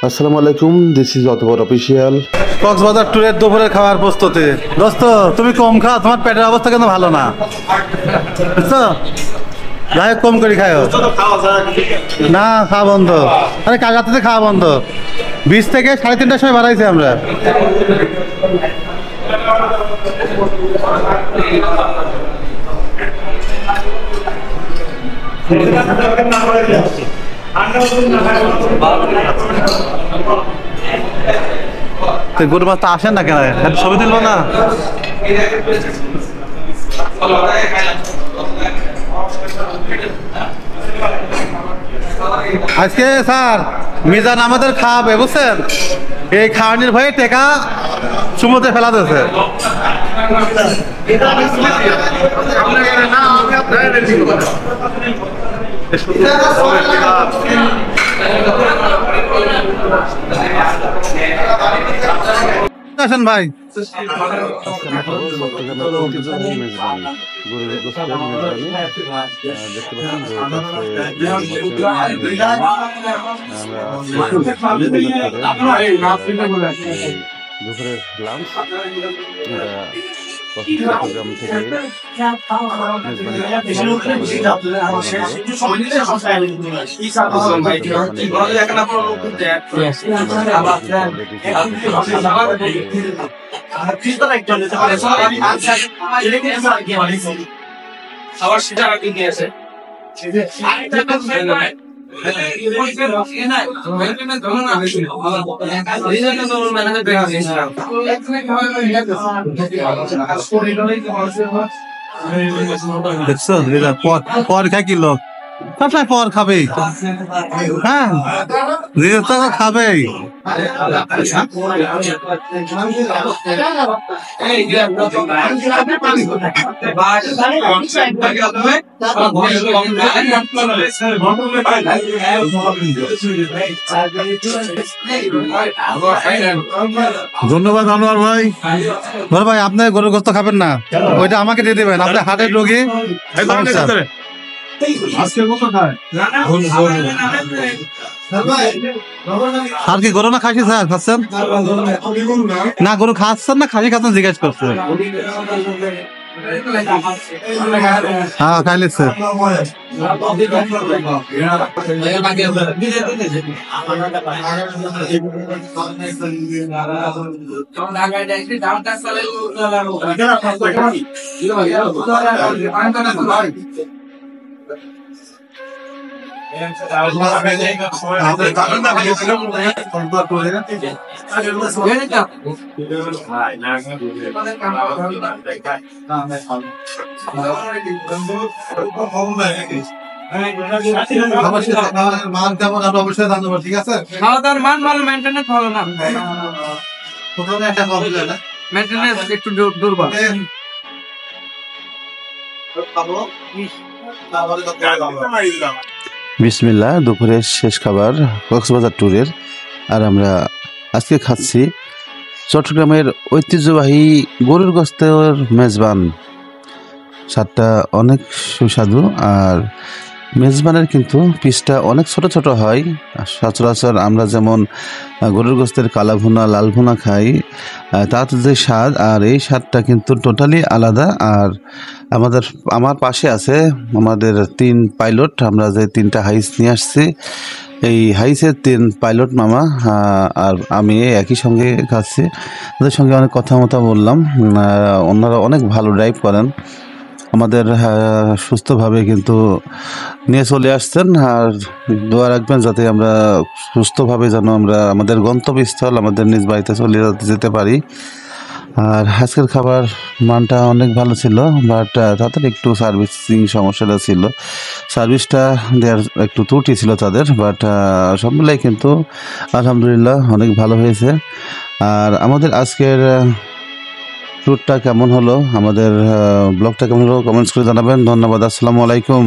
আসসালামু আলাইকুম, this is অতবর official. Cox's Bazar ট্যুরের দুপুরের খাওয়ার প্রস্তুতি। দোস্ত তুমি কম খাও, তোমার পেটের অবস্থা কিন্তু ভালো না, বুঝছো? যাই হোক, কম করে খাও। না, খাওয়া বন্ধ। আরে কাল রাতে খাওয়া বন্ধ। 20 থেকে 3:30টার সময় বাড়াইছি আমরা। গরু মাছ তো আসেন না কেন? ছবি তুলবো না? আজকে স্যার মিজান আমাদের খাওয়াবে, বুঝছেন? এই খাওয়ানির ভয়ে টেকা সমুদ্রে ফেলা দিয়েছে। আসেন ভাই। দুপুরের লাঞ্চ চট্টগ্রাম থেকে আবার সেটা আগে নিয়েছে দেখছো পর খাই কিলো সবসময় পর খাবে, হ্যাঁ খাবে। ধন্যবাদ আনোয়ার ভাই। ভাই আপনি গরুর গোস্ত খাবেন না, ওইটা আমাকে দিয়ে দেবেন। আপনি হার্টের রোগী। আর কি গরু না খাসি স্যার খাচ্ছেন? না গরু খাচ্ছেন না খাসি খাচ্ছেন জিজ্ঞেস করছে। হ্যাঁ খাইলে স্যার। ঠিক আছে, খাওয়া দাওয়ার মান ভালো, মেনটেনেন্স ভালো না, মেনটেনেন্স একটু দুর্বল। বিসমিল্লাহ, দুপুরের শেষ খাবার কক্সবাজার ট্যুরের। আর আমরা আজকে খাচ্ছি চট্টগ্রামের ঐতিহ্যবাহী গরুর গোস্তের মেজবান। স্বাদটা অনেক সুস্বাদু, আর মেজবানের কিন্তু পিসটা অনেক ছোট ছোট হয়। সচরাচর আমরা যেমন গরুর গোস্তের কালা ভুনা, লাল ভুনা খাই, তার যে স্বাদ আর এই স্বাদটা কিন্তু টোটালি আলাদা। আর আমার পাশে আছে আমাদের 3 পাইলট, আমরা যে 3টা হাইস নিয়ে আসছি, এই হাইসের 3 পাইলট মামা আর আমি একই সঙ্গে খাচ্ছি। ওদের সঙ্গে অনেক কথা বললাম। ওনারা অনেক ভালো ড্রাইভ করেন, আমাদের সুস্থভাবে কিন্তু নিয়ে চলে আসছেন। আর দোয়া রাখবেন যাতে আমরা সুস্থভাবে যেন আমরা আমাদের গন্তব্যস্থল, আমাদের নিজ বাড়িতে চলে যেতে পারি। আর আজকের খাবার মানটা অনেক ভালো ছিল, বাট তাদের একটু সার্ভিসিং সমস্যাটা ছিল, সার্ভিসটা দেওয়ার একটু ত্রুটি ছিল তাদের। বাট সব মিলাই কিন্তু আলহামদুলিল্লাহ অনেক ভালো হয়েছে। আর আমাদের আজকের ট্যুরটা কেমন হলো, আমাদের ব্লগটা কেমন হলো, কমেন্টস করে জানাবেন। ধন্যবাদ। আসসালামু আলাইকুম।